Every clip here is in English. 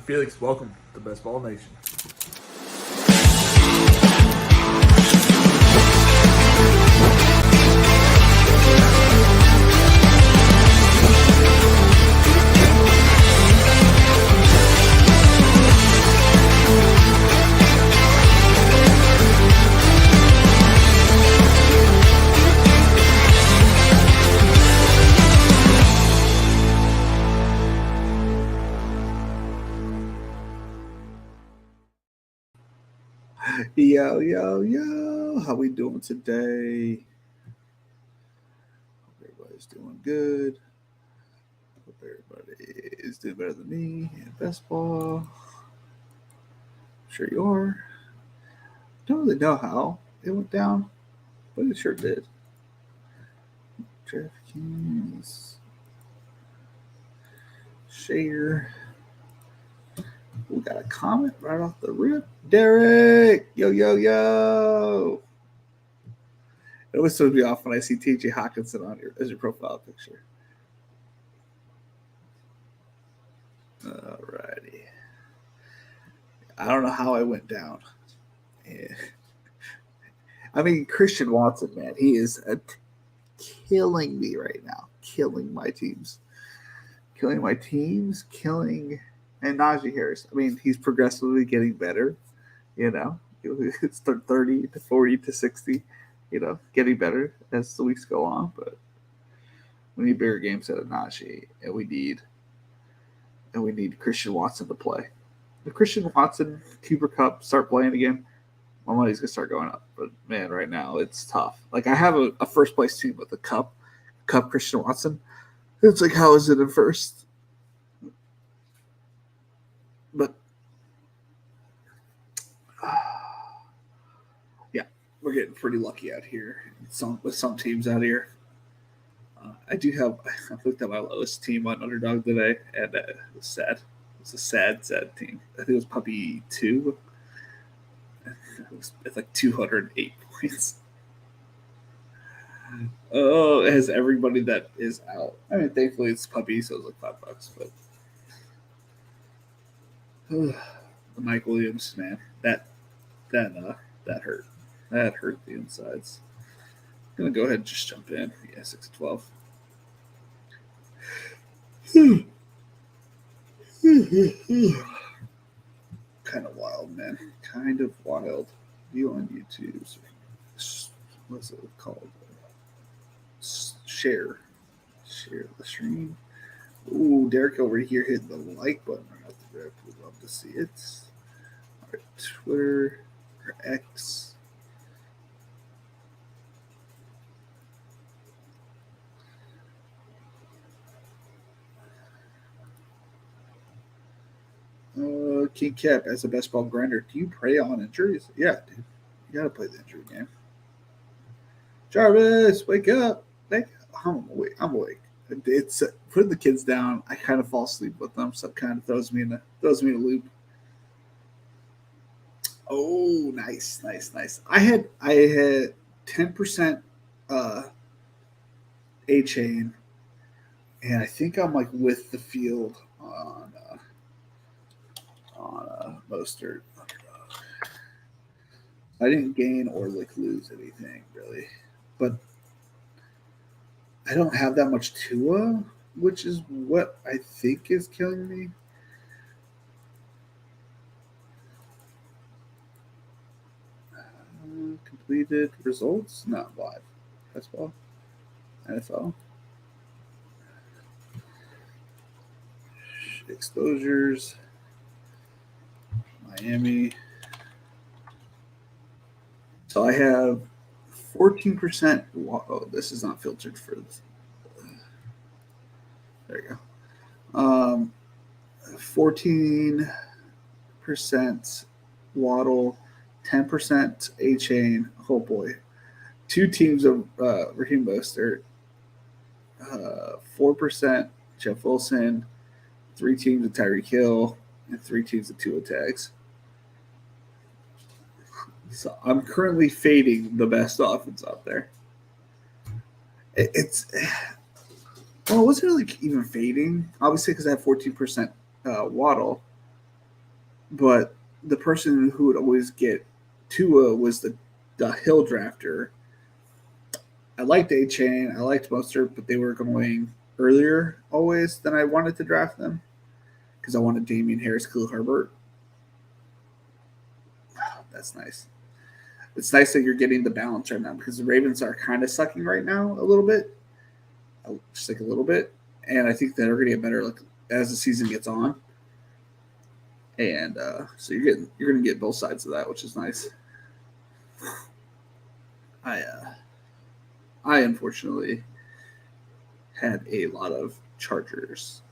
Felix, welcome to Best Ball Nation. Yo, yo, yo. How we doing today? Hope everybody's doing good. Hope everybody is doing better than me in best ball. Sure you are. Don't really know how it went down, but it sure did. Draftkings. Share. We got a comment right off the rip. Derek! Yo, yo, yo! It always throws me off when I see TJ Hawkinson on as your profile picture. Alrighty. I don't know how I went down. Yeah. I mean, Christian Watson, man, he is killing me right now. Killing my teams. And Najee Harris. I mean, he's progressively getting better. It's 30 to 40 to 60, getting better as the weeks go on. But we need bigger games out of Najee, and we need Christian Watson to play. If Christian Watson, Cooper Kupp start playing again, my money's gonna start going up. But man, right now it's tough. Like I have a first place team with a Kupp Christian Watson. It's like, how is it in first? But yeah, we're getting pretty lucky out here. With some teams out here. I looked at my lowest team on Underdog today, and it was sad. It's a sad team. I think it was Puppy 2. It's like 208 points. Oh, it has everybody that is out. I mean, thankfully it's Puppy, so it's like $5, but the Mike Williams, man, that hurt. That hurt the insides. I'm gonna go ahead and just jump in. Yeah, 6-12. Kind of wild, man. Kind of wild. View on YouTube. What's it called? Share the stream. Ooh, Derek over here hitting the like button right off the rip. We'd love to see it. All right, Twitter or X. King Cap as a best ball grinder. Do you prey on injuries? Yeah, dude. You gotta play the injury game. Jarvis, wake up! I'm awake. It's putting the kids down. I kind of fall asleep with them, so it kind of throws me in a loop. Oh, nice. I had 10% A chain, and I think I'm like with the field on Mostert. I didn't gain or like lose anything really, but I don't have that much Tua, which is what I think is killing me. Completed results, not live. Baseball, NFL, exposures, Miami. So I have 14%. Oh, this is not filtered for this. There you go. 14% Waddle, 10% A Chain. Oh boy. 2 teams of Raheem Mostert, 4% Jeff Wilson, 3 teams of Tyreek Hill, and 3 teams of Tua tags. So I'm currently fading the best offense out there. It wasn't really even fading, obviously, because I have 14% Waddle. but the person who would always get Tua was the Hill drafter. I liked A-Chain, I liked Mostert, but they were going earlier always than I wanted to draft them because I wanted Damian Harris, Khalil Herbert. That's nice. It's nice that you're getting the balance right now because the Ravens are kind of sucking right now a little bit, just like a little bit, and I think they're going to get better like as the season gets on. And so you're going to get both sides of that, which is nice. I unfortunately had a lot of Chargers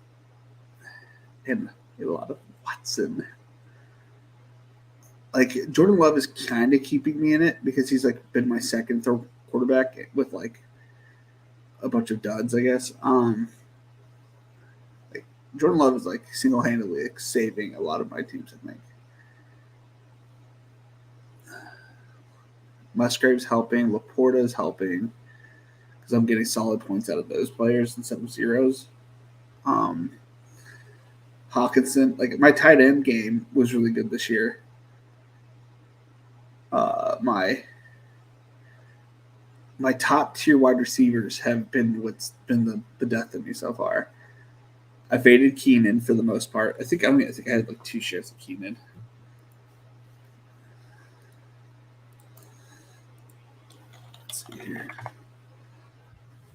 and a lot of Watson. Like Jordan Love is kind of keeping me in it because he's like been my second, third quarterback with like a bunch of duds, I guess. Like Jordan Love is like single handedly like, saving a lot of my teams, I think. Musgrave's helping, Laporta is helping because I'm getting solid points out of those players instead of zeros. Hawkinson, like my tight end game was really good this year. My top tier wide receivers have been what's been the death of me so far. I faded Keenan for the most part. I think I had like 2 shares of Keenan. Let's see here.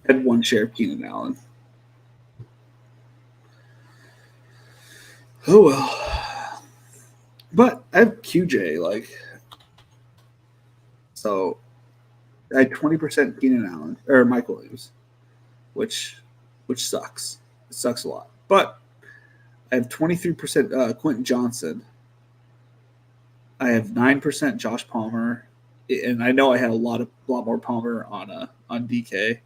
I had 1 share of Keenan Allen. Oh well. But I have QJ, like so I had 20% Keenan Allen or Mike Williams, which sucks. It sucks a lot. But I have 23% Quentin Johnson. I have 9% Josh Palmer, and I know I had a lot more Palmer on DK.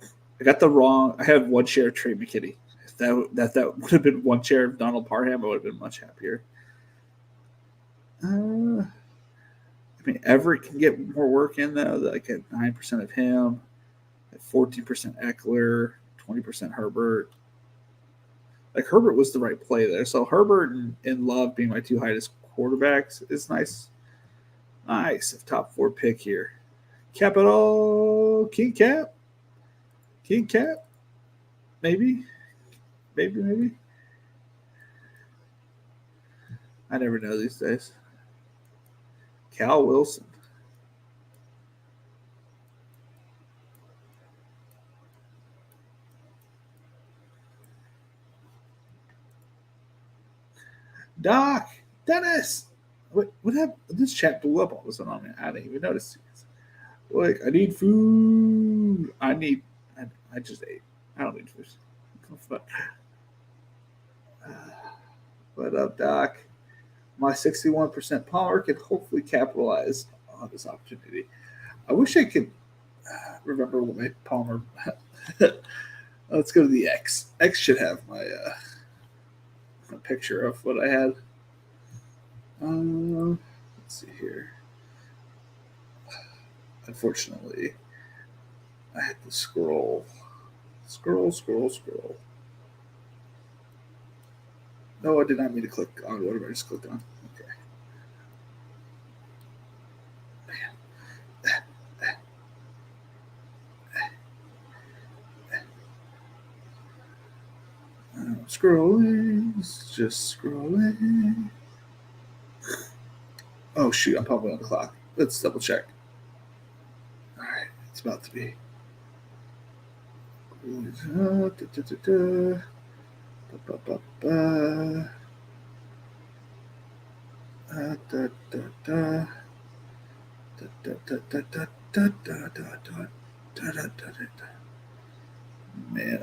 I got the wrong. I have 1 share of Trey McKitty. If that would have been 1 share of Donald Parham, I would have been much happier. I mean, Everett can get more work in though. Like at 9% of him, at 14% Eckler, 20% Herbert. Like Herbert was the right play there. So Herbert and Love being my 2 highest quarterbacks is nice. Nice. Top 4 pick here. Capital King Cap. Maybe. I never know these days. Cal Wilson. Doc, Dennis. What happened? This chat blew up all of a sudden on me. I didn't even notice. Like, I need food. I just ate. I don't need food. What up, Doc? My 61% Palmer can hopefully capitalize on this opportunity. I wish I could remember what my Palmer. Let's go to the X. X should have my picture of what I had. Let's see here. Unfortunately, I had to scroll. No, I did not mean to click on whatever I just clicked on. Okay. Scrolling, just scrolling. Oh shoot, I'm probably on the clock. Let's double check. All right, it's about to be. Man,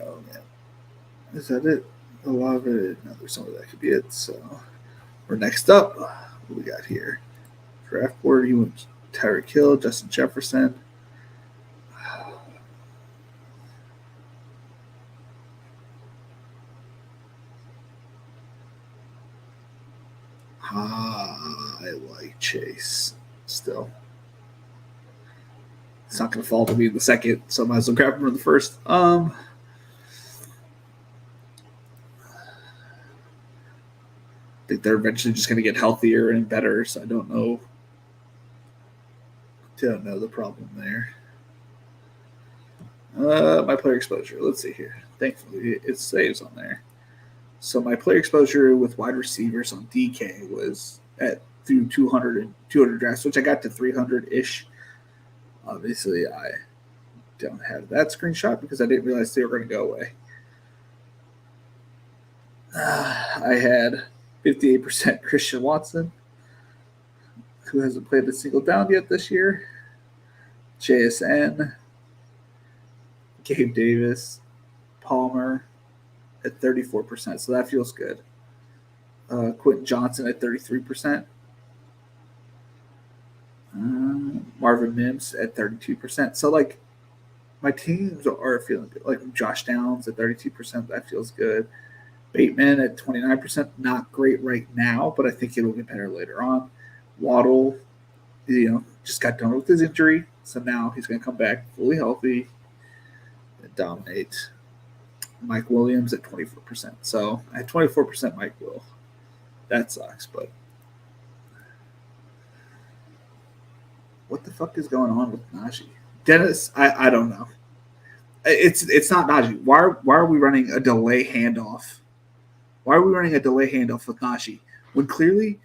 oh man. Is that it? A lot of it. No, there's some of that could be it. So we're next up. What we got here? Draft board. You went Tyreek Hill, Justin Jefferson. I like Chase still. It's not going to fall to me in the second, so I might as well grab him in the first. think they're eventually just going to get healthier and better. So I don't know. Don't know the problem there. My player exposure. Let's see here. Thankfully, it saves on there. So my player exposure with wide receivers on DK was at through 200 drafts, which I got to 300 ish. Obviously, I don't have that screenshot because I didn't realize they were going to go away. I had 58% Christian Watson, who hasn't played a single down yet this year. JSN, Gabe Davis, Palmer at 34%, so that feels good. Quentin Johnson at 33%. Marvin Mims at 32%. So, like, my teams are feeling good. Like, Josh Downs at 32%, that feels good. Bateman at 29%, not great right now, but I think it'll get better later on. Waddle, just got done with his injury, so now he's going to come back fully healthy and dominate. Mike Williams at 24%. So at 24% Mike Will. That sucks, but what the fuck is going on with Najee? Dennis, I don't know. It's not Najee. Why are we running a delay handoff? Why are we running a delay handoff with Najee when clearly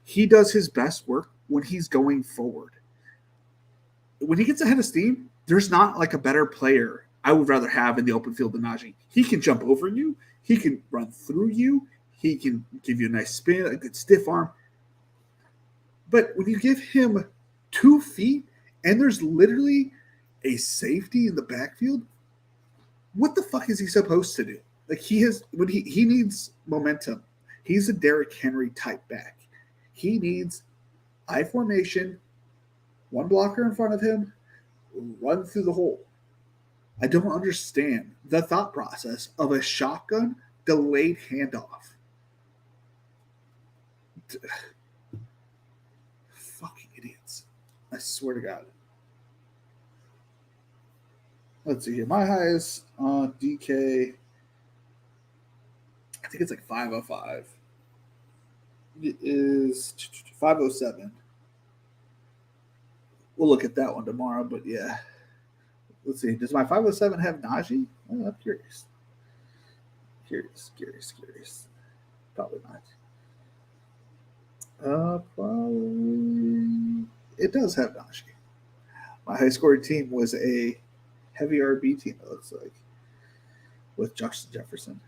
he does his best work when he's going forward? When he gets ahead of steam, there's not like a better player I would rather have in the open field than Najee. He can jump over you. He can run through you. He can give you a nice spin, a good stiff arm. But when you give him 2 feet and there's literally a safety in the backfield, what the fuck is he supposed to do? Like he needs momentum. He's a Derrick Henry type back. He needs I formation, one blocker in front of him, run through the hole. I don't understand the thought process of a shotgun delayed handoff. Fucking idiots. I swear to God. Let's see here. My highest on DK, I think it's like 505. It is 507. We'll look at that one tomorrow, but yeah. Let's see. Does my 507 have Najee? Oh, I'm curious. Curious. Probably not. Probably. It does have Najee. My high scoring team was a heavy RB team, it looks like, with Justin Jefferson.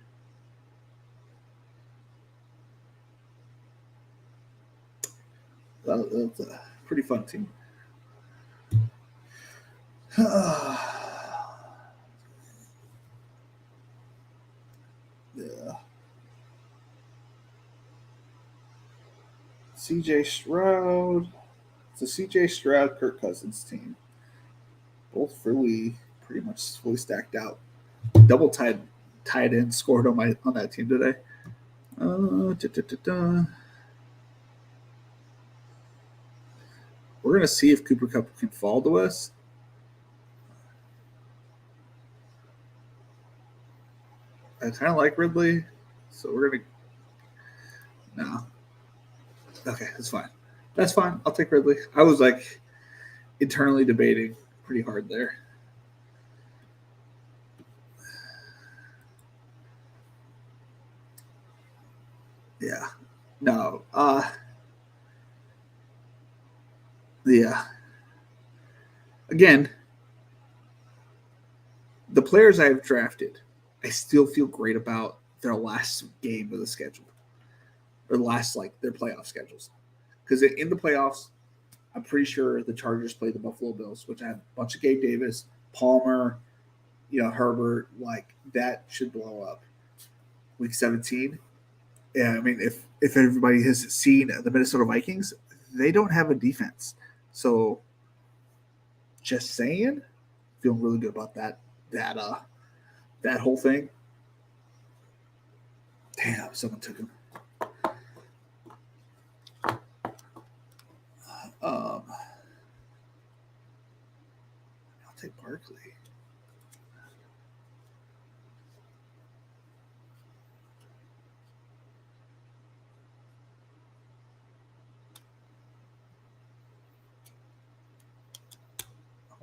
That's a pretty fun team. Yeah. CJ Stroud. It's a CJ Stroud, Kirk Cousins team. Both pretty much fully stacked out. Double tight end scored on that team today. We're gonna see if Cooper Kupp can fall to us. I kind of like Ridley, so we're gonna. No. Okay, that's fine. That's fine. I'll take Ridley. I was like internally debating pretty hard there. Yeah. No. Yeah. Again, the players I've drafted, I still feel great about their last game of the schedule, or their playoff schedules. Because in the playoffs, I'm pretty sure the Chargers played the Buffalo Bills, which had a bunch of Gabe Davis, Palmer, Herbert. Like that should blow up. Week 17. Yeah, I mean, if everybody has seen the Minnesota Vikings, they don't have a defense. So, just saying, feeling really good about that whole thing. Damn, someone took him. I'll take Barkley.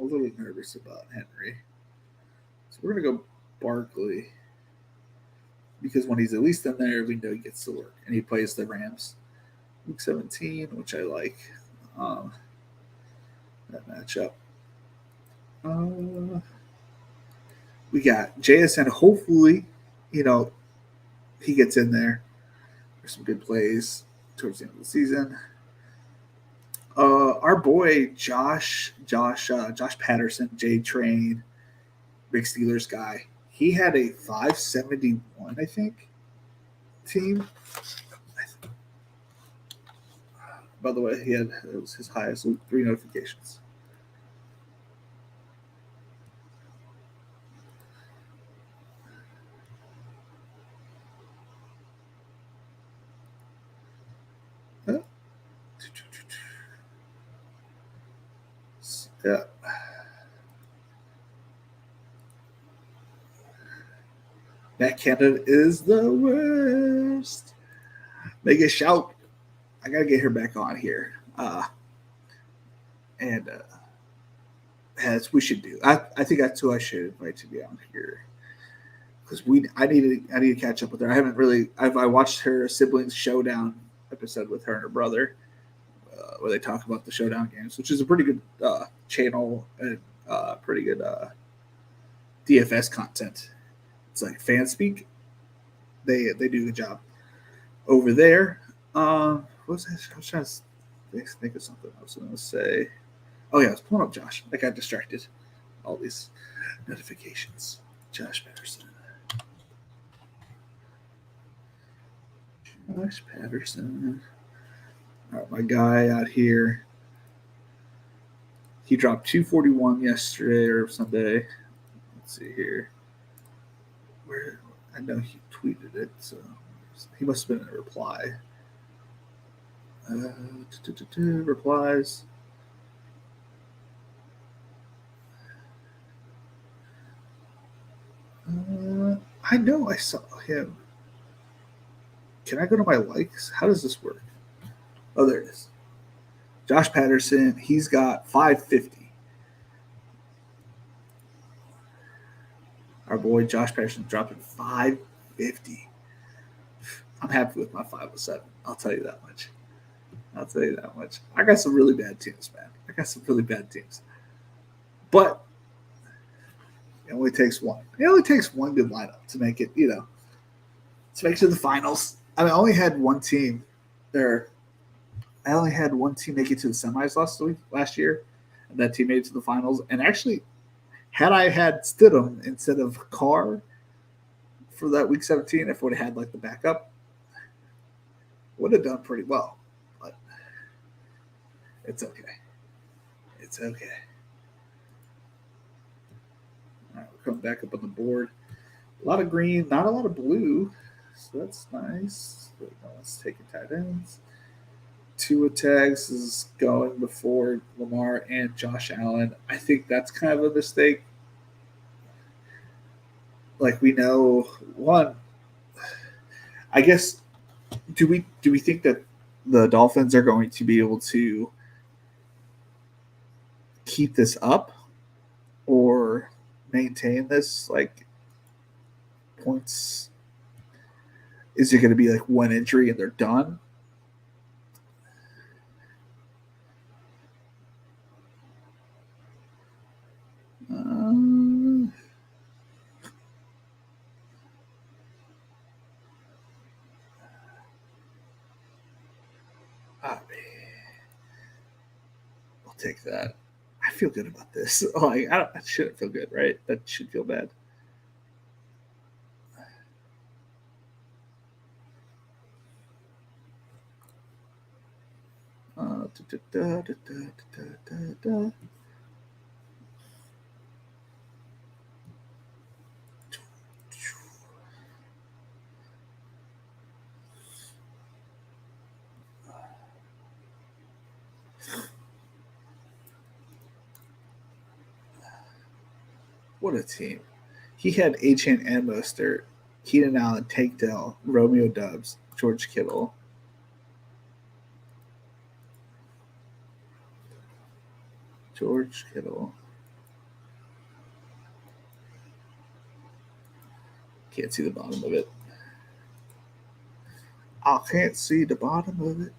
a little nervous about Henry. So we're going to go Barkley because when he's at least in there, we know he gets to work. And he plays the Rams. Week 17, which I like that matchup. We got JSN. Hopefully, he gets in there for some good plays towards the end of the season. Our boy Josh Patterson, J Train, big Steelers guy. He had a 571, I think, team. By the way, it was his highest 3 notifications. Yeah. Matt Canada is the worst. Make a shout. I gotta get her back on here. And as we should do. I think that's who I should invite to be on here. Because I need to catch up with her. I haven't really. I watched her siblings showdown episode with her and her brother, where they talk about the showdown games, which is a pretty good channel and pretty good DFS content. It's like fan speak. They do a good job over there. What was I was trying to think of something I was going to say. Oh yeah, I was pulling up Josh. I got distracted. All these notifications. Josh Patterson. Josh Patterson. All right, my guy out here. He dropped 241 yesterday or Sunday. Let's see here. Where I know he tweeted it, so he must have been in a reply. Replies. I know I saw him. Can I go to my likes? How does this work? Oh, there it is. Josh Patterson, he's got 550. Our boy Josh Patterson dropping 550. I'm happy with my 507. I'll tell you that much. I got some really bad teams, man. But it only takes one. It only takes one good lineup to make it, to make it to the finals. I mean, I only had one team there. I only had one team make it to the semis last year, and that team made it to the finals. And actually, had I had Stidham instead of Carr for that week 17, if I would have had like the backup, would have done pretty well. But it's okay. It's okay. All right, we're coming back up on the board. A lot of green, not a lot of blue, so that's nice. Let's take it tight ends. Tua tags is going before Lamar and Josh Allen. I think that's kind of a mistake. Like we know, one, I guess, do we think that the Dolphins are going to be able to keep this up or maintain this like points? Is it going to be like one injury and they're done? I'll take that. I feel good about this. Like I shouldn't feel good, right? That should feel bad. What a team. He had Achane and Mostert, Keenan Allen, Tank Dell, Romeo Dubs, George Kittle. George Kittle. Can't see the bottom of it. I can't see the bottom of it.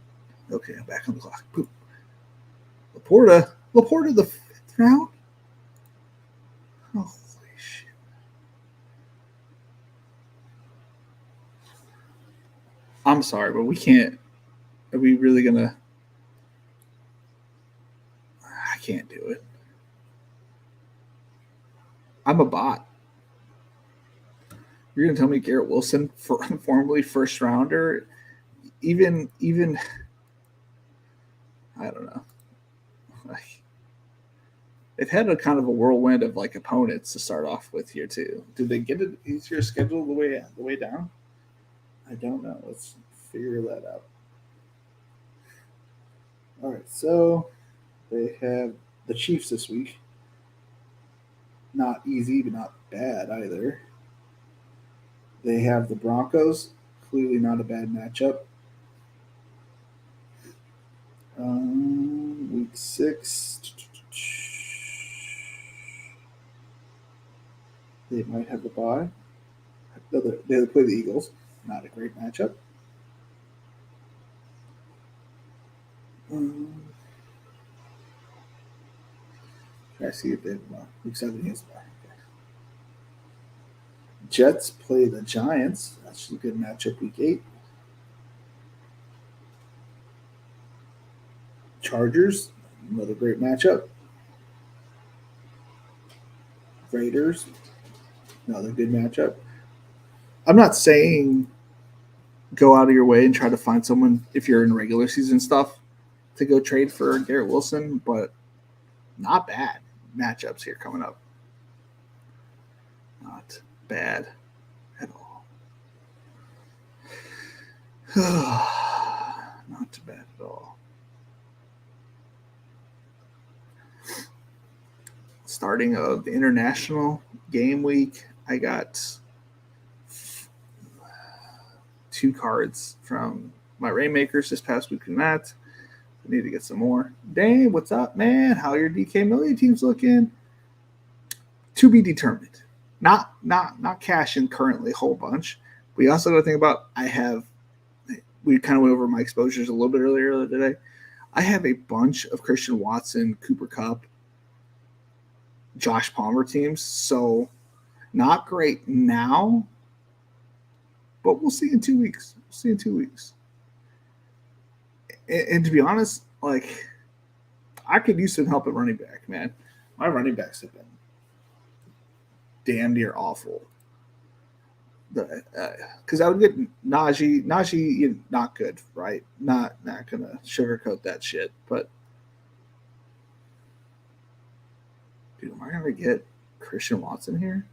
Okay, I'm back on the clock. Boop. Laporta the 5th round? Holy shit. I'm sorry, but we can't. Are we really going to? I can't do it. I'm a bot. You're going to tell me Garrett Wilson, formerly first rounder, even I don't know. They've had a kind of a whirlwind of like opponents to start off with here too. Did they get an easier schedule the way down? I don't know. Let's figure that out. All right, so they have the Chiefs this week. Not easy, but not bad either. They have the Broncos. Clearly not a bad matchup. Week 6. They might have the bye. They play the Eagles. Not a great matchup. I see if they have week 7 is bye. Okay. Jets play the Giants. That's a good matchup week 8. Chargers, another great matchup. Raiders, another good matchup. I'm not saying go out of your way and try to find someone if you're in regular season stuff to go trade for Garrett Wilson, but not bad matchups here coming up. Not bad at all. Not too bad at all. Starting of the international game week, I got 2 cards from my Rainmakers this past week and that. I need to get some more. Dane, what's up, man? How your DK Million teams looking? To be determined. Not cashing currently a whole bunch. We also got to think about we kind of went over my exposures a little bit earlier today. I have a bunch of Christian Watson, Cooper Kupp, Josh Palmer teams. So not great now, but we'll see in 2 weeks. And to be honest, like I could use some help at running back, man. My running backs have been damn near awful. Because I would get Najee, not good, right? Not gonna sugarcoat that shit, but dude, am I gonna get Christian Watson here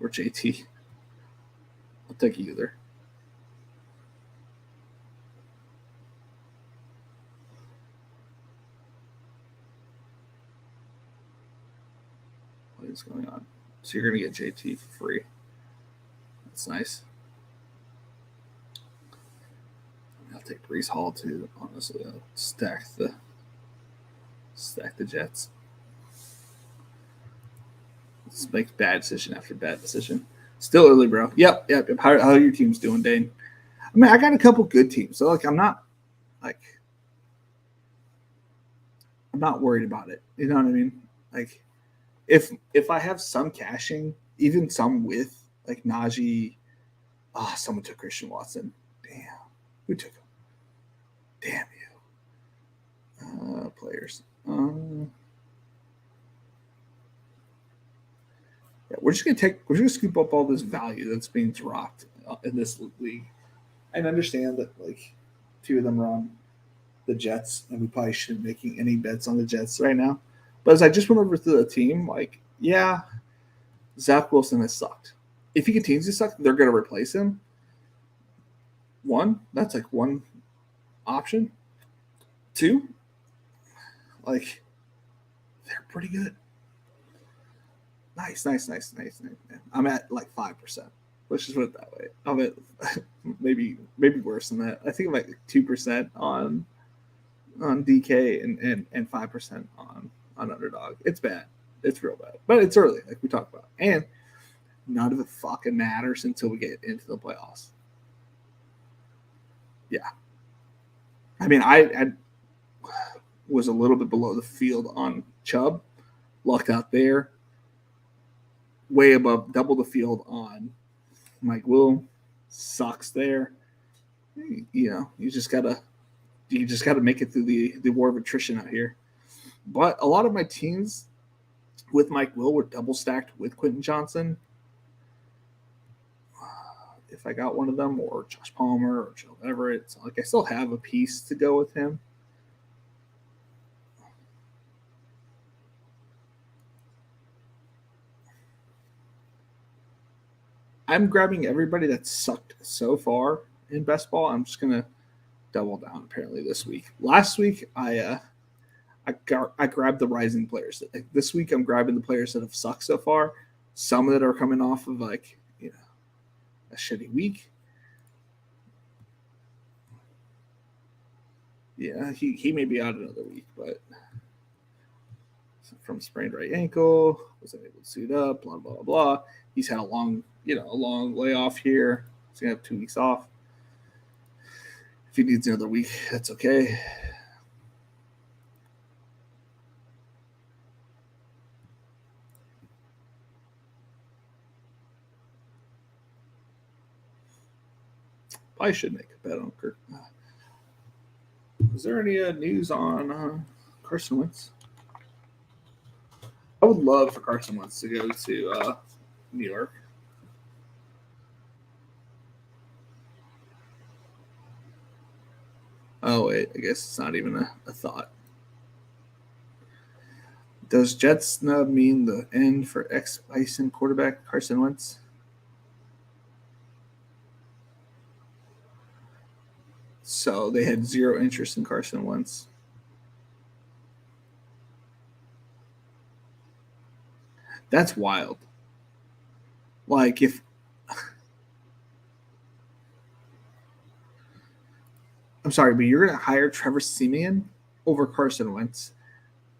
or JT? I'll take either. What is going on? So you're gonna get JT for free. That's nice. I'll take Brees Hall too. Honestly, I'll stack the Jets. Let's make bad decision after bad decision. Still early, bro. Yep. How are your teams doing, Dane? I mean, I got a couple good teams, so like I'm not worried about it. You know what I mean? Like if I have some caching, even some with like Najee, someone took Christian Watson. Damn, who took him? Damn you, players. Yeah, we're just gonna scoop up all this value that's being dropped in this league, and understand that like 2 of them are on the Jets, and we probably shouldn't be making any bets on the Jets right now. But as I just went over through the team, like, yeah, Zach Wilson has sucked. If he continues to suck, they're going to replace him. That's like one option. 2, like, they're pretty good. Nice. I'm at like 5%. Let's just put it that way. I'm at maybe worse than that. I think I'm at 2% on DK and 5% on underdog. It's bad. It's real bad. But it's early, like we talked about. And none of it fucking matters until we get into the playoffs. Yeah. I mean, I was a little bit below the field on Chubb, lucked out there. Way above, double the field on Mike Will, sucks there. You know, you just gotta make it through the war of attrition out here. But a lot of my teams with Mike Will were double stacked with Quentin Johnson. If I got one of them, or Josh Palmer, or Joe Everett, so like I still have a piece to go with him. I'm grabbing everybody that sucked so far in best ball. I'm just gonna double down apparently this week. Last week I grabbed the rising players. This week I'm grabbing the players that have sucked so far. Some that are coming off of like a shitty week. Yeah, he may be out another week, but from sprained right ankle, wasn't able to suit up, blah blah blah. He's had a long layoff here. He's gonna have 2 weeks off. If he needs another week, that's okay. I should make a bet on Kirk. Is there any news on Carson Wentz? I would love for Carson Wentz to go to New York. Oh wait, I guess it's not even a thought. Does Jets snub mean the end for ex-Bison quarterback Carson Wentz? So they had zero interest in Carson Wentz. That's wild. Like if I'm sorry, but you're gonna hire Trevor Siemian over Carson Wentz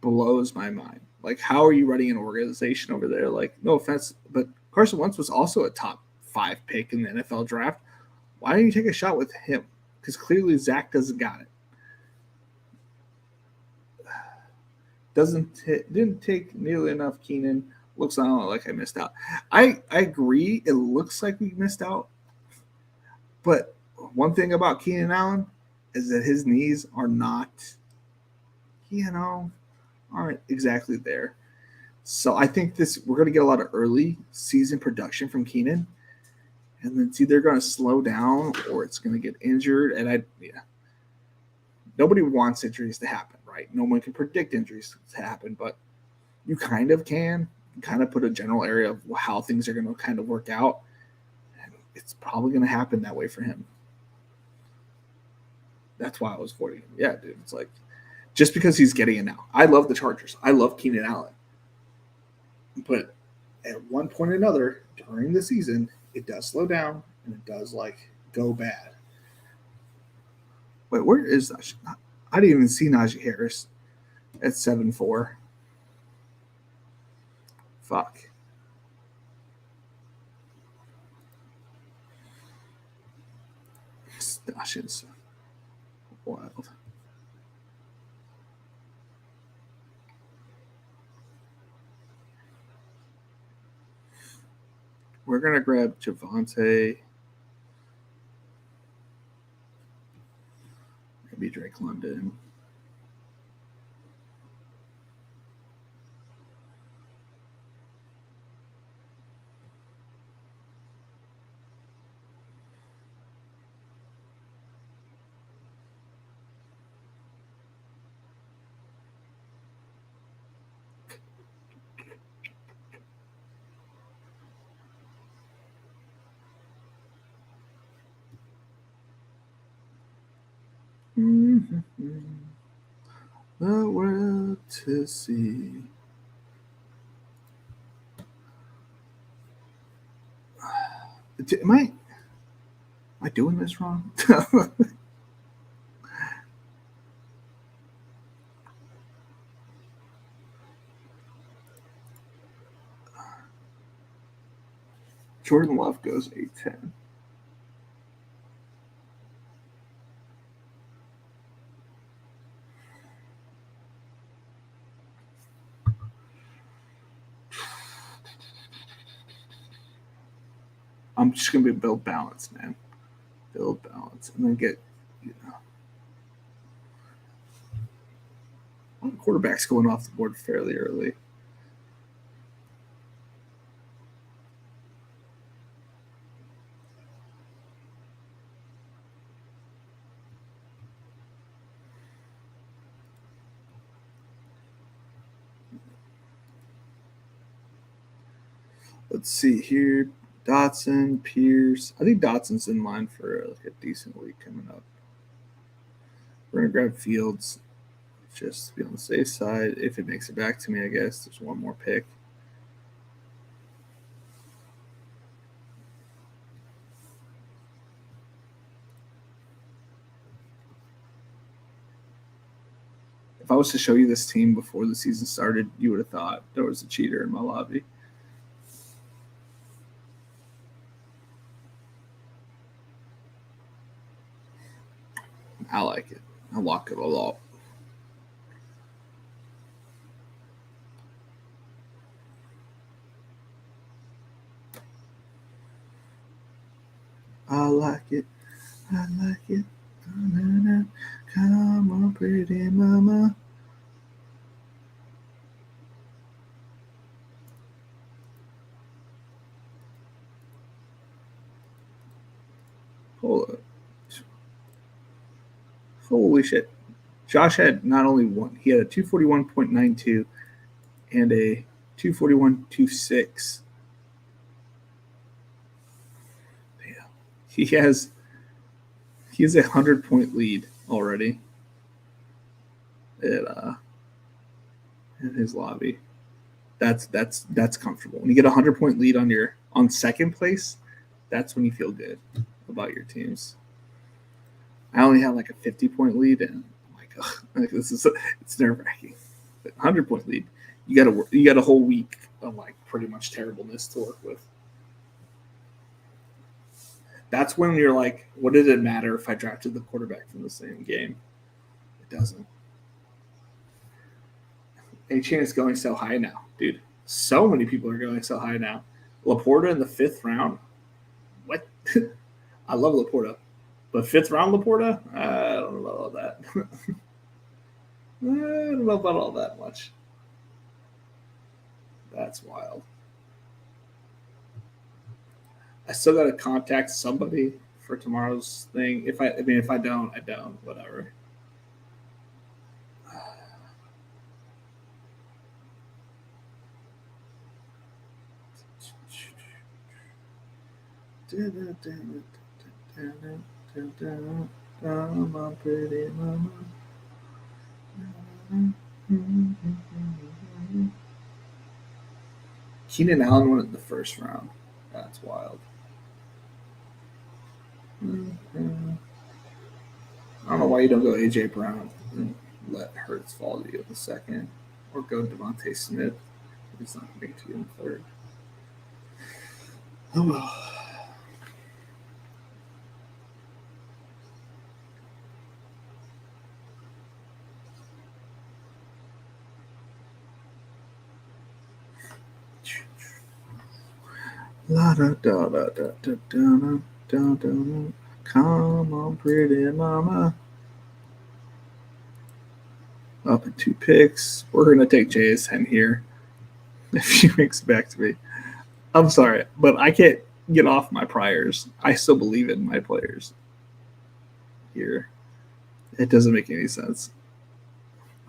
blows my mind. Like, how are you running an organization over there? Like, no offense, but Carson Wentz was also a top 5 pick in the NFL draft. Why didn't you take a shot with him? Because clearly Zach doesn't got it. Didn't take nearly enough Keenan. Looks like I missed out. I agree. It looks like we missed out. But one thing about Keenan Allen is that his knees are not, aren't exactly there. So I think we're going to get a lot of early season production from Keenan, and then it's either going to slow down or it's going to get injured. And nobody wants injuries to happen, right? No one can predict injuries to happen, but you kind of can. You kind of put a general area of how things are going to kind of work out, and it's probably going to happen that way for him. That's why I was voting him. Yeah, dude, it's like just because he's getting it now. I love the Chargers. I love Keenan Allen. But at one point or another during the season, it does slow down and it does like go bad. Wait, where is that? I didn't even see Najee Harris at 7-4. Fuck. That shit's wild. We're gonna grab Javante, maybe Drake London. Mm-hmm. The world to see. Am I doing this wrong? Jordan Love goes 8-10. I'm just gonna build balance, man. Build balance, and then get quarterbacks going off the board fairly early. Let's see here. Dotson, Pierce. I think Dotson's in line for like a decent week coming up. We're gonna grab Fields just to be on the safe side. If it makes it back to me, I guess there's one more pick. If I was to show you this team before the season started, you would have thought there was a cheater in my lobby. I like it. I like it a lot. I like it. I like it. Come on, pretty mama. Hold up. Holy shit. Josh had not only one, he had a 241.92 and a 241.26. Damn. He has a 100-point lead already in his lobby. That's comfortable. When you get a 100-point lead on second place, that's when you feel good about your teams. I only had like a 50-point lead, and I'm like, it's nerve-wracking. 100-point lead, you got a whole week of like pretty much terribleness to work with. That's when you're like, what did it matter if I drafted the quarterback from the same game? It doesn't. A-Chain is going so high now, dude. So many people are going so high now. Laporta in the 5th round. What? I love Laporta. But 5th round Laporta? I don't know about all that. I don't know about all that much. That's wild. I still got to contact somebody for tomorrow's thing. If I don't, I don't. Whatever. My pretty mama. Keenan Allen went in the 1st round. That's wild. I don't know why you don't go AJ Brown and let Hurts fall to you in the 2nd, or go Devontae Smith. He's not going to make it to you in the 3rd. Oh well. La da da da da da da da da. Come on, pretty mama. Up at 2 picks. We're gonna take JSN here. If he makes it back to me, I'm sorry, but I can't get off my priors. I still believe in my players. Here, it doesn't make any sense.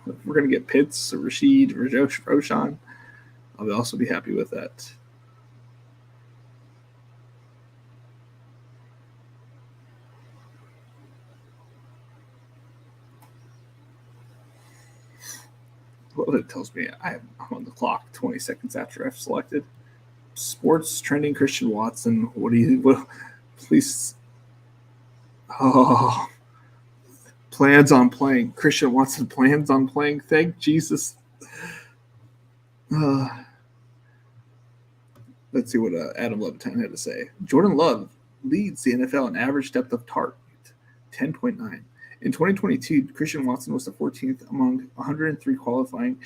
If we're gonna get Pitts, Rashid, Roshan, I'll also be happy with that. Well, it tells me I'm on the clock 20 seconds after I've selected. Sports trending Christian Watson. Please. Oh, plans on playing. Christian Watson plans on playing. Thank Jesus. Let's see what Adam Levitine had to say. Jordan Love leads the NFL in average depth of target, 10.9. In 2022, Christian Watson was the 14th among 103 qualifying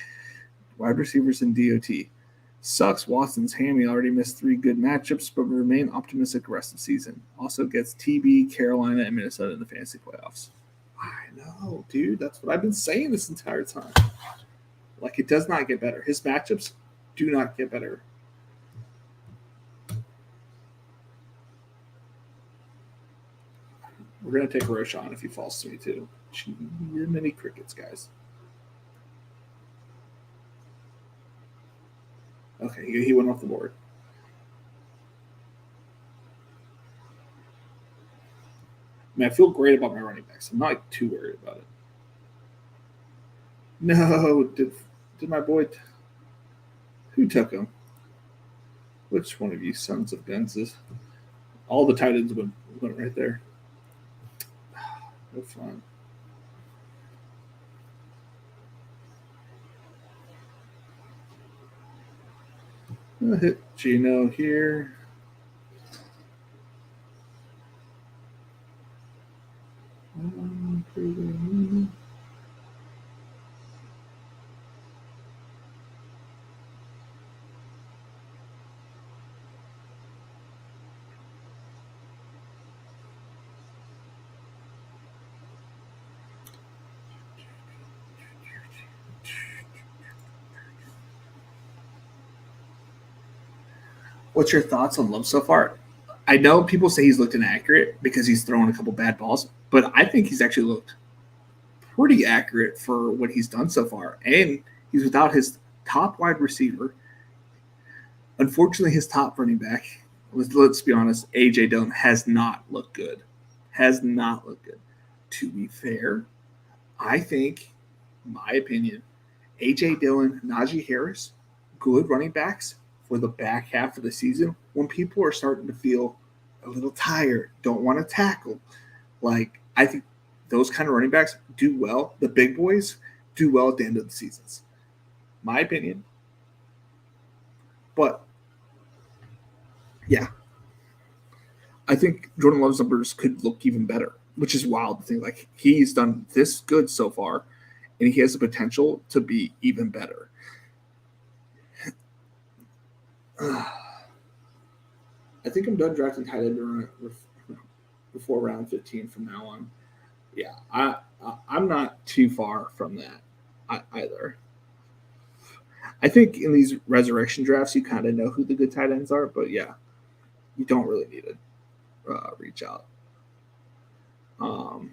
wide receivers in DOT. Sucks Watson's hammy already missed 3 good matchups, but remain optimistic the rest of the season. Also gets TB, Carolina, and Minnesota in the fantasy playoffs. I know, dude. That's what I've been saying this entire time. Like, it does not get better. His matchups do not get better. We're going to take Roshan if he falls to me, too. Gee, many crickets, guys. Okay, he went off the board. I mean, I feel great about my running backs. I'm not like, too worried about it. No, did my boy? Who took him? Which one of you sons of Benzes? All the tight ends went right there. No fun. I'm gonna hit Gino here. What's your thoughts on Love so far? I know people say he's looked inaccurate because he's thrown a couple bad balls, but I think he's actually looked pretty accurate for what he's done so far. And he's without his top wide receiver. Unfortunately, his top running back, let's be honest, A.J. Dillon has not looked good. Has not looked good. To be fair, I think, my opinion, A.J. Dillon, Najee Harris, good running backs for the back half of the season when people are starting to feel a little tired, don't want to tackle. Like, I think those kind of running backs do well. The big boys do well at the end of the seasons. My opinion. But, yeah, I think Jordan Love's numbers could look even better, which is wild to think. Like, he's done this good so far, and he has the potential to be even better. I think I'm done drafting tight end before round 15 from now on. Yeah, I'm not too far from that either. I think in these resurrection drafts, you kind of know who the good tight ends are, but yeah, you don't really need to reach out. Dun,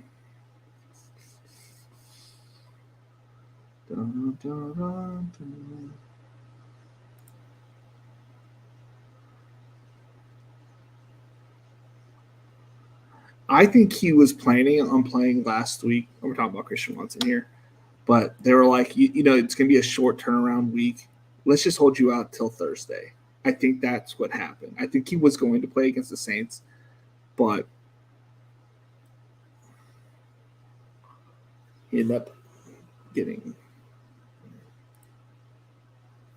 dun, dun, dun. I think he was planning on playing last week. We're talking about Christian Watson here, but they were like, it's going to be a short turnaround week. Let's just hold you out till Thursday. I think that's what happened. I think he was going to play against the Saints, but he ended up getting.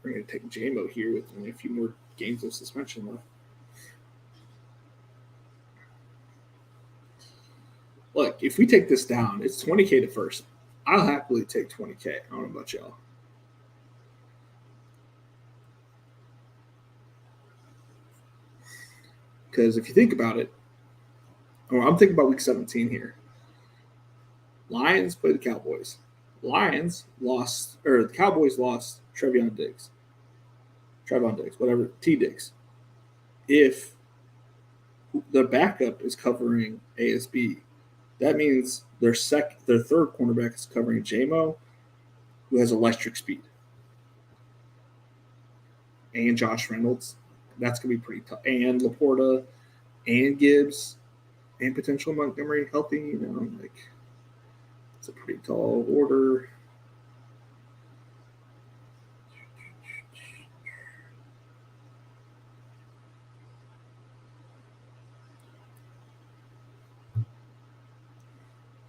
We're going to take JMO here with only a few more games of suspension left. Look, if we take this down, it's 20K to first. I'll happily take 20K. I don't know about y'all. Because if you think about it, I'm thinking about week 17 here. Lions play the Cowboys. The Cowboys lost Trevon Diggs, whatever, T Diggs. If the backup is covering ASB, that means their third cornerback is covering JMO, who has electric speed, and Josh Reynolds. That's gonna be pretty tough. And Laporta, and Gibbs, and potential Montgomery healthy. Like, it's a pretty tall order.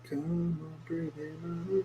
Come on, breathe in.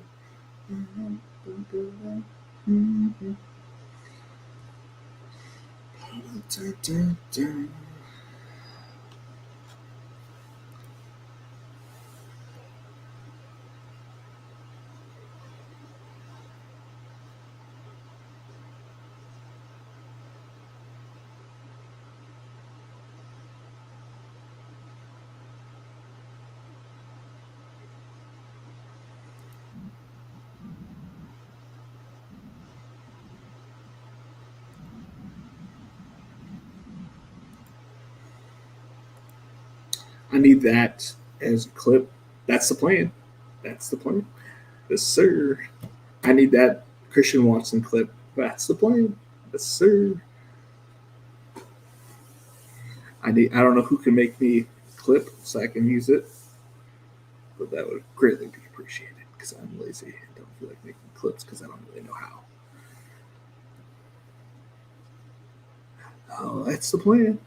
I need that as a clip. That's the plan. That's the plan. Yes, sir. I need that Christian Watson clip. That's the plan. Yes, sir. I don't know who can make me clip so I can use it, but that would greatly be appreciated because I'm lazy and don't feel like making clips because I don't really know how. Oh, that's the plan.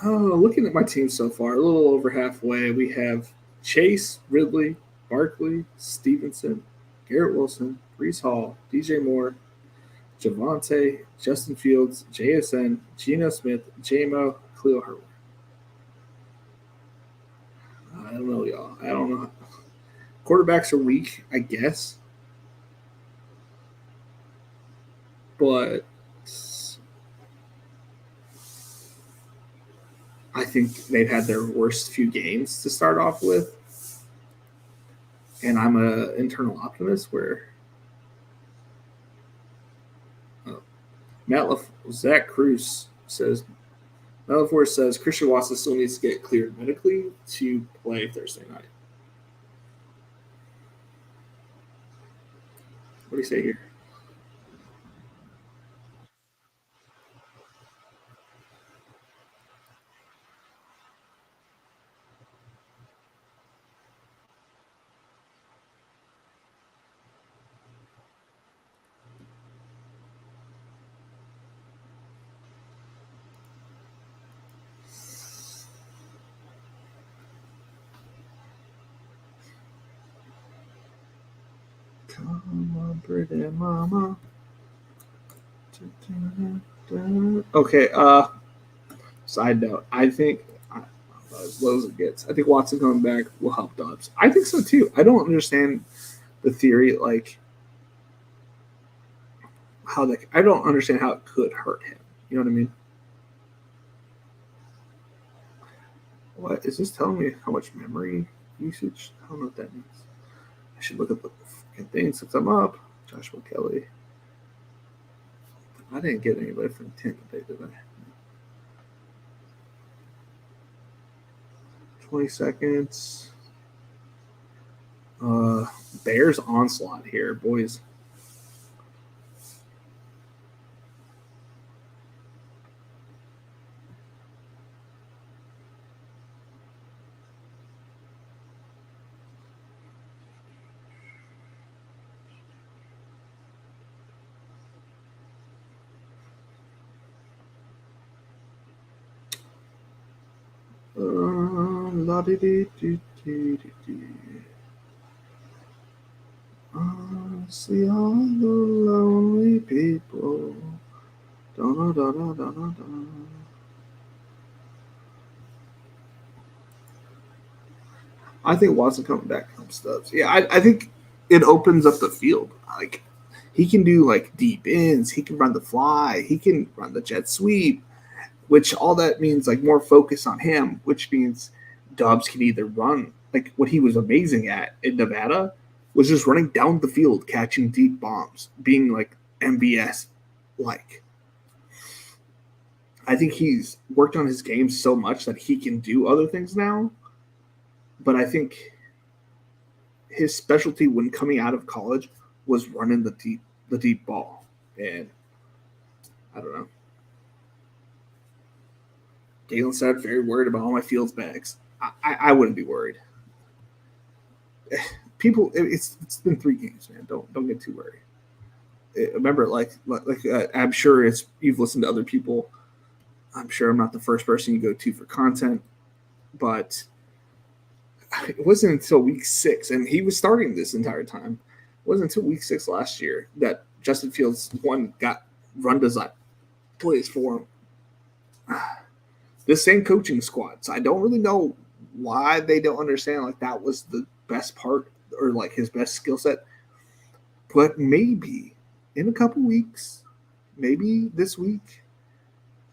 Oh, looking at my team so far, a little over halfway, we have Chase, Ridley, Barkley, Stevenson, Garrett Wilson, Brees Hall, DJ Moore, Javante, Justin Fields, JSN, Geno Smith, JMO, Khalil Herbert. I don't know, y'all. I don't know. Quarterbacks are weak, I guess, but I think they've had their worst few games to start off with. And I'm an internal optimist where Zach Cruz says, Matt LaFleur says Christian Watson still needs to get cleared medically to play Thursday night. What do you say here? Come on, pretty mama. Okay, side note, I think as low as it gets, I think Watson coming back will help Dobbs. I think so too. I don't understand the theory, like how that. I don't understand how it could hurt him. You know what I mean? What is this telling me? How much memory usage? I don't know what that means. I should look at the thing since I'm up. Joshua Kelly. I didn't get anybody from Tampa Bay, did I? 20 seconds. Bears onslaught here, boys. La dee dee dee dee dee. See all the lonely people. Da, da, da, da, da, da. I think Watson coming back helps Stubbs. Yeah, I think it opens up the field. Like he can do like deep ins, he can run the fly, he can run the jet sweep, which all that means like more focus on him, which means Dobbs can either run like what he was amazing at in Nevada was just running down the field, catching deep bombs, being like MVS like. I think he's worked on his game so much that he can do other things now. But I think his specialty when coming out of college was running the deep ball. And I don't know. Galen said very worried about all my Fields bags. I wouldn't be worried. People, it's been 3 games, man. Don't get too worried. Remember, I'm sure you've listened to other people. I'm sure I'm not the first person you go to for content, but it wasn't until week 6, and he was starting this entire time. It wasn't until week 6 last year that Justin Fields got run design plays for him. This same coaching squad. So I don't really know why they don't understand like that was the best part or like his best skill set. But maybe in a couple weeks, maybe this week,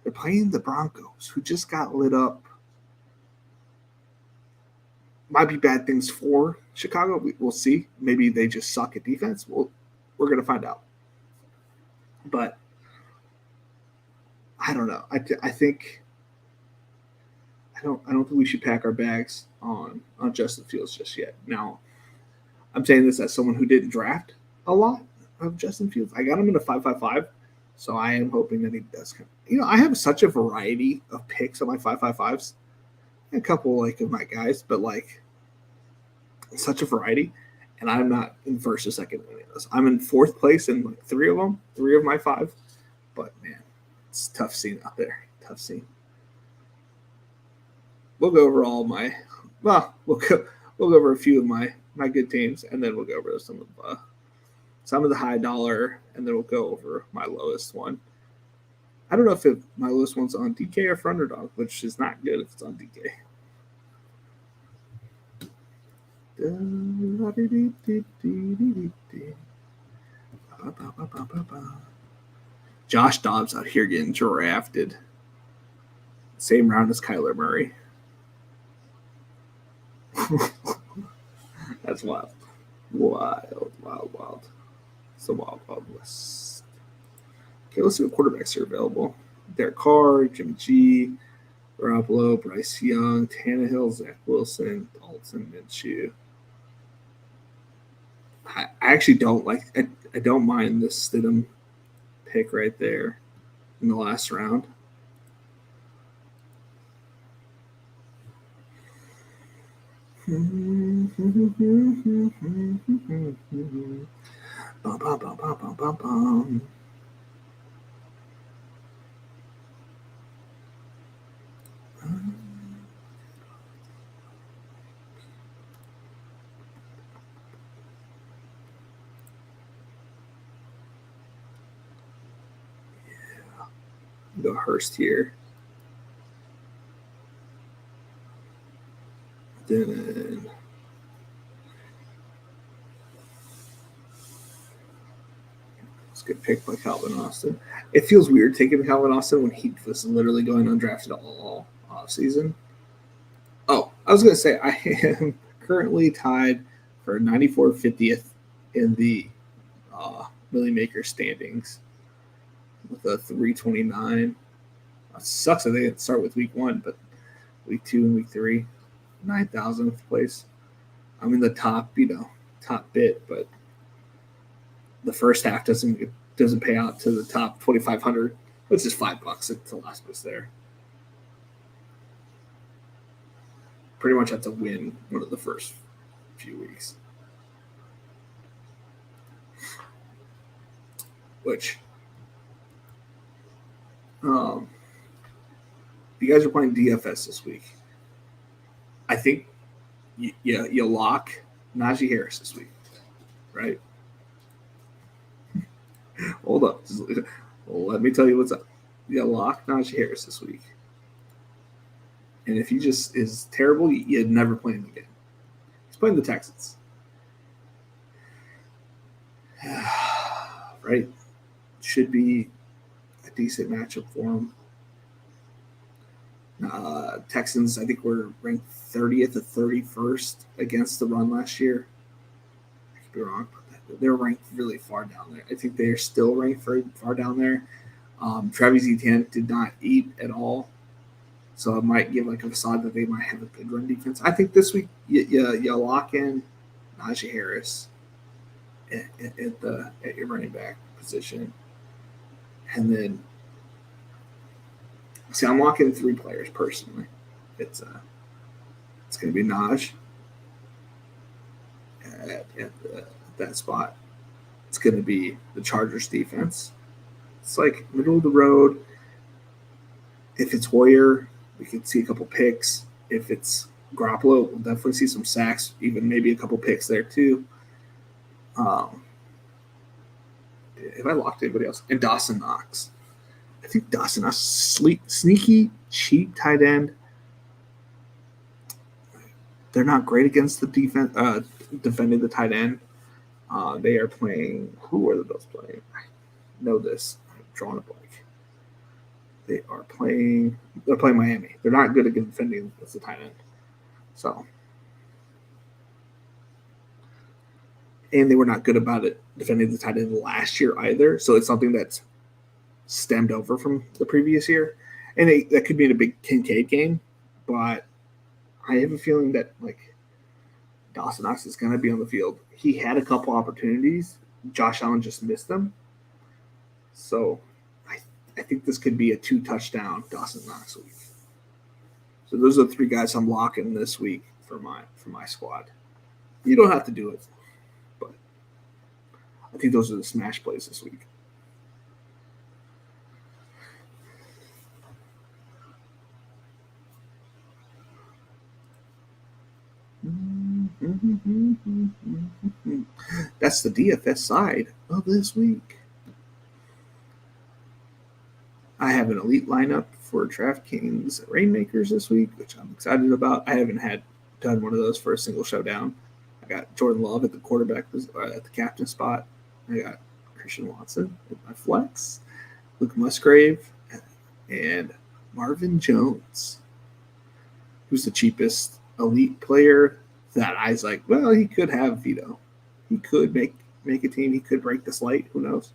they're playing the Broncos, who just got lit up. Might be bad things for Chicago. We'll see. Maybe they just suck at defense. We're going to find out. But I don't know. I think I don't think we should pack our bags on Justin Fields just yet. Now, I'm saying this as someone who didn't draft a lot of Justin Fields. I got him in a 5.55, so I am hoping that he does come. I have such a variety of picks on my 5.55s. A couple like of my guys, but like such a variety, and I'm not in first or second in any of those. I'm in 4th place in like 3 of them, 3 of my 5. But man, it's a tough scene out there. Tough scene. We'll go over all my. Well, we'll go over a few of my good teams, and then we'll go over some of the high dollar, and then we'll go over my lowest one. I don't know if my lowest one's on DK or for underdog, which is not good if it's on DK. Josh Dobbs out here getting drafted. Same round as Kyler Murray. That's wild. Wild. It's a wild west. Okay, let's see what quarterbacks are available. Derek Carr, Jimmy G, Garoppolo, Bryce Young, Tannehill, Zach Wilson, Dalton Minshew. I actually don't like. I don't mind this Stidham pick right there in the last round. Go Hurst here. Then it's a good pick by Calvin Austin. It feels weird taking Calvin Austin when he was literally going undrafted all off season. Oh, I was going to say I am currently tied for 94 50th in the Millie Maker standings with a 329. It sucks that they didn't start with week 1, but week 2 and week 3, 9,000th place. I'm in the top bit, but the first half doesn't pay out to the top 2,500, which is $5 at the last place there. Pretty much have to win one of the first few weeks. Which, you guys are playing DFS this week. I think you lock Najee Harris this week, right? Hold up. Let me tell you what's up. You lock Najee Harris this week. And if he just is terrible, you'd never play him again. He's playing the Texans. Right? Should be a decent matchup for him. Texans, I think, were ranked 30th or 31st against the run last year. I could be wrong, but they're ranked really far down there. I think they're still ranked far down there. Travis Etienne did not eat at all, so it might give like a facade that they might have a good run defense. I think this week you lock in Najee Harris at your running back position, and then see, I'm locking 3 players personally. It's going to be Naj at that spot. It's going to be the Chargers defense. It's like middle of the road. If it's Hoyer, we could see a couple picks. If it's Garoppolo will definitely see some sacks, even maybe a couple picks there too. Have I locked anybody else? And Dawson Knox. I think Dawson Knox, sneaky, cheap tight end. They're not great against the defense, defending the tight end. They are playing. Who are the Bills playing? I know this. I'm drawing a blank. They're playing Miami. They're not good at defending as the tight end. So, and they were not good about it defending the tight end last year either. So it's something that's stemmed over from the previous year, and that could be in a big Kincaid game. But I have a feeling that like Dawson Knox is going to be on the field. He had a couple opportunities. Josh Allen just missed them. So I think this could be a 2-touchdown Dawson Knox week. So those are the 3 guys I'm locking this week for my squad. You don't have to do it, but I think those are the smash plays this week. That's the DFS side of this week. I have an elite lineup for Draftkings Rainmakers this week, which I'm excited about. I haven't done one of those for a single showdown. I got Jordan Love at the quarterback, at the captain spot. I got Christian Watson at my flex, Luke Musgrave, and Marvin Jones, who's the cheapest elite player that I was like, well, he could have veto. He could make a team. He could break the slate. Who knows?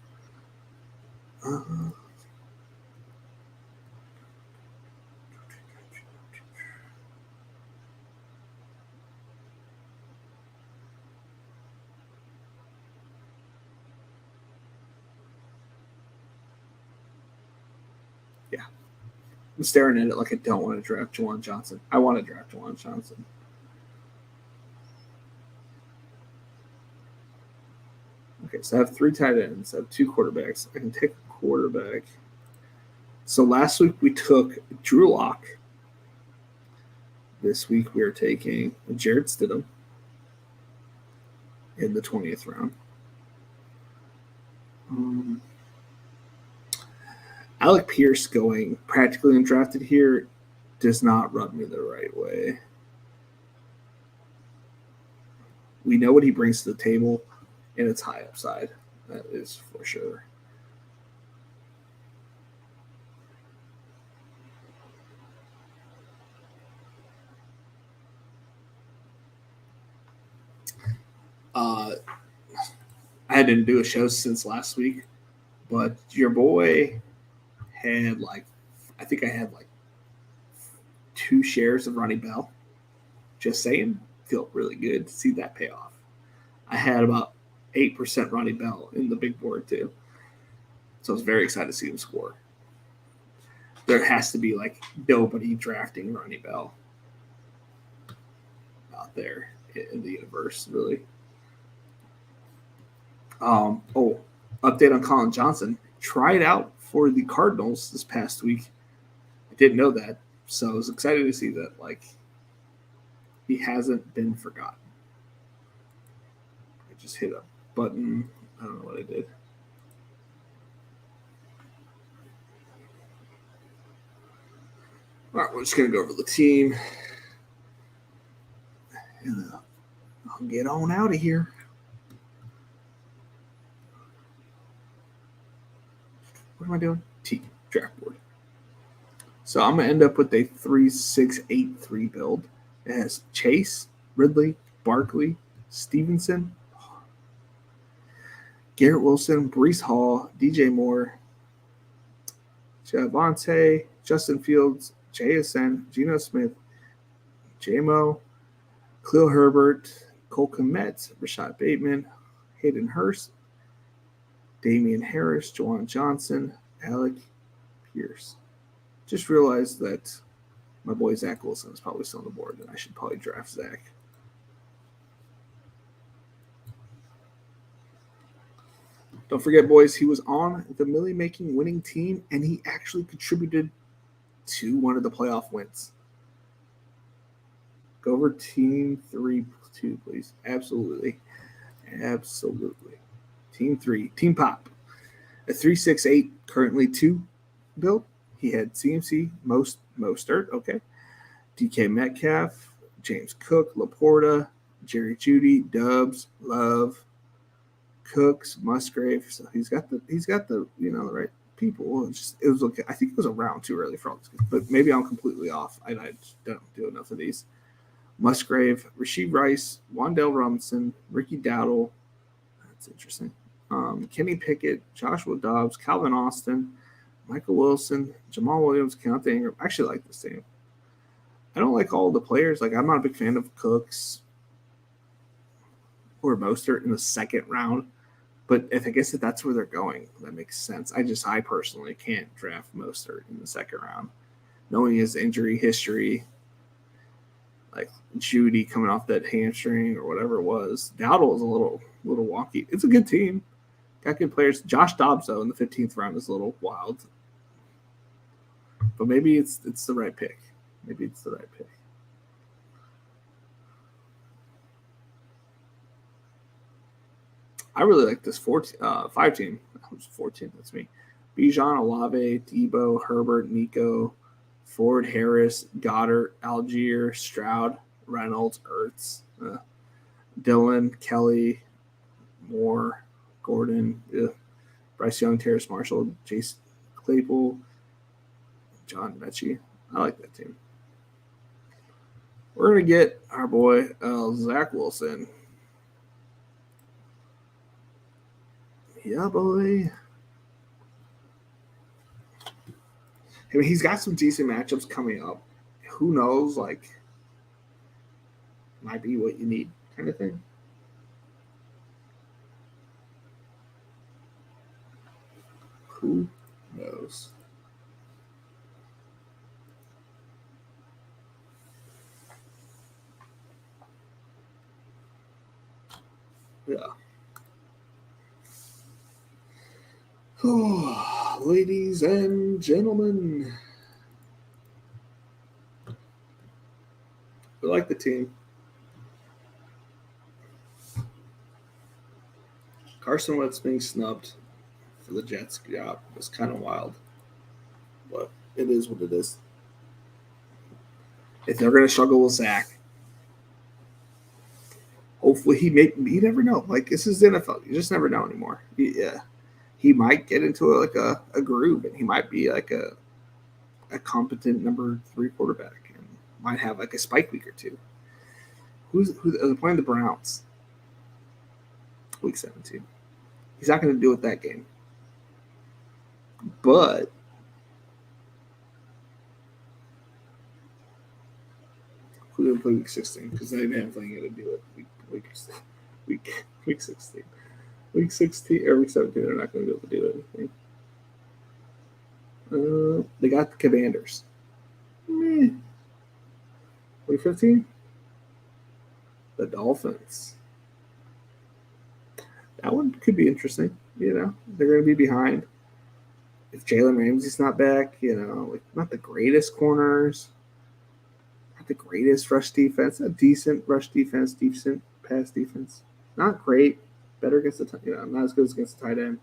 Yeah. I'm staring at it like I don't want to draft Juwan Johnson. I want to draft Juwan Johnson. Okay, so I have 3 tight ends. I have 2 quarterbacks. I can take a quarterback. So last week we took Drew Lock. This week we are taking Jared Stidham in the 20th round. Alec Pierce going practically undrafted here does not rub me the right way. We know what he brings to the table, and it's high upside. That is for sure. I didn't do a show since last week, but your boy had I think I had 2 shares of Ronnie Bell. Just saying, felt really good to see that pay off. I had about 8% Ronnie Bell in the big board too. So I was very excited to see him score. There has to be nobody drafting Ronnie Bell out there in the universe, really. Update on Colin Johnson. Tried out for the Cardinals this past week. I didn't know that, so I was excited to see that he hasn't been forgotten. I just hit a button. I don't know what I did. All right, we're just going to go over the team. And I'll get on out of here. What am I doing? Draft board. So I'm going to end up with a 3-6-8-3 build. It has Chase, Ridley, Barkley, Stevenson, Garrett Wilson, Breece Hall, DJ Moore, Javonte, Justin Fields, JSN, Geno Smith, JMO, Khalil Herbert, Cole Kmet, Rashad Bateman, Hayden Hurst, Damian Harris, Juwan Johnson, Alec Pierce. Just realized that my boy Zach Wilson is probably still on the board, and I should probably draft Zach. Don't forget, boys, he was on the Millie Making winning team, and he actually contributed to one of the playoff wins. Go over team 3 2, please. Absolutely. Team 3. Team Pop. A 368, currently 2 build. He had CMC, Mostert, okay. DK Metcalf, James Cook, Laporta, Jerry Jeudy, Dubs, Love, Cooks, Musgrave. So he's got the the right people. It was okay. I think it was a round too early for all this, but maybe I'm completely off. I don't do enough of these. Musgrave, Rasheed Rice, Wandale Robinson, Ricky Dowdle. That's interesting. Kenny Pickett, Joshua Dobbs, Calvin Austin, Michael Wilson, Jamal Williams, Keontae Ingram. I actually like this team. I don't like all the players. Like, I'm not a big fan of Cooks or Mostert in the second round. But I guess if that's where they're going, that makes sense. I personally can't draft Mostert in the second round. Knowing his injury history, like Jeudy coming off that hamstring or whatever it was. Dowdle is a little wonky. It's a good team. Got good players. Josh Dobbs, though, in the 15th round is a little wild. But maybe it's the right pick. Maybe it's the right pick. I really like this 5 team. Who's 14? That's me. Bijan, Olave, Debo, Herbert, Nico, Ford, Harris, Goddard, Algier, Stroud, Reynolds, Ertz, Dylan, Kelly, Moore, Gordon, Bryce Young, Terrace Marshall, Chase Claypool, John Mechie. I like that team. We're going to get our boy Zach Wilson. Yeah, boy. I mean, he's got some decent matchups coming up. Who knows? Like, might be what you need, kind of thing. Who knows? Yeah. Oh, ladies and gentlemen, I like the team. Carson Wentz being snubbed for the Jets job was kind of wild, but it is what it is. If they're going to struggle with Zach, hopefully you never know. Like, this is the NFL. You just never know anymore. Yeah. He might get into a groove, and he might be like a competent number 3 quarterback, and might have like a spike week or two. Who's playing the Browns? Week 17. He's not going to do it that game, but who didn't play week 16? Because they didn't have anything to do it week 16. Week 16 or week 17, they're not going to be able to do anything. They got the Commanders. Week 15, the Dolphins. That one could be interesting. They're going to be behind. If Jalen Ramsey's not back, not the greatest corners, not the greatest rush defense, a decent rush defense, decent pass defense. Not great. Better against the not as good as against the tight end.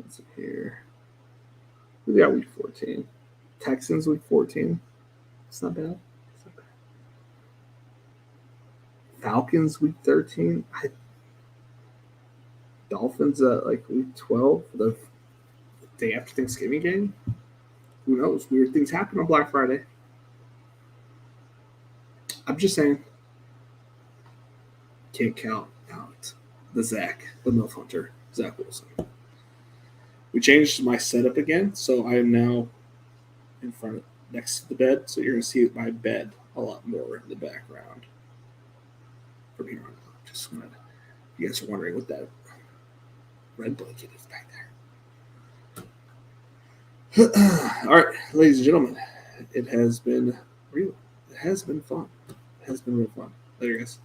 Let's see here. We got week 14. Texans week 14. It's not bad. Falcons week 13. Dolphins like week 12, the day after Thanksgiving game. Who knows? Weird things happen on Black Friday. I'm just saying. Can't count out the MILF Hunter, Zach Wilson. We changed my setup again, so I am now in front of next to the bed, so you're going to see my bed a lot more in the background from here on out. Just wanted, you guys are wondering what that red blanket is back there. All right, ladies and gentlemen, it has been real. It has been fun. It has been real fun. Later, guys.